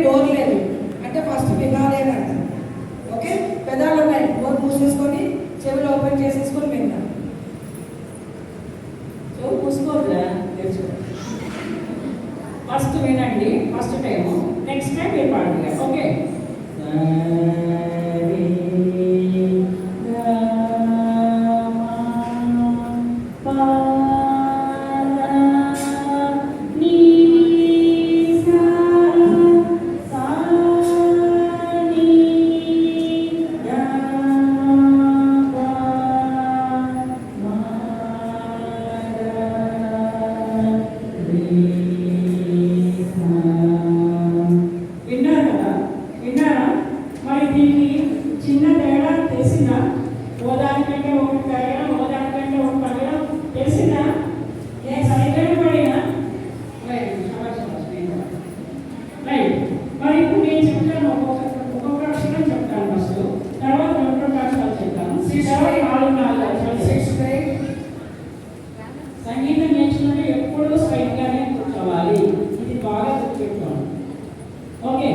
Door లేదు అంటే first వినాలి అని అంటారు. ఓకే, పెదాలు ఉన్నాయి, డోర్ మూసేసుకొని చెవులు ఓపెన్ చేసేసుకొని విన్నాం. చెవు మూసుకోరుగా ఫస్ట్ వినండి, ఫస్ట్ టైము. నెక్స్ట్ టైం మీరు పాడండి. ఓకే, చిన్న తేడా తెలిసిందా? ఓదానికంటే ఒకటి పెరగడం, ఓదానికంటే ఒకటి పడడం తెలిసిందా? నేను సైకిల్ పడినా రైట్. మరి ఇప్పుడు నేను చెప్తాను, ఒక్కొక్క అక్షరం చెప్తాను ఫస్ట్, తర్వాత రెండు అక్షరాలు చెప్తాను, నాలుగు అక్షరాలు. సంగీతం నేర్చుకుంటే ఎప్పుడూ స్ట్రైట్గానే కూర్చోవాలి, ఇది బాగా గుర్తుపెట్టుకోండి. ఓకే,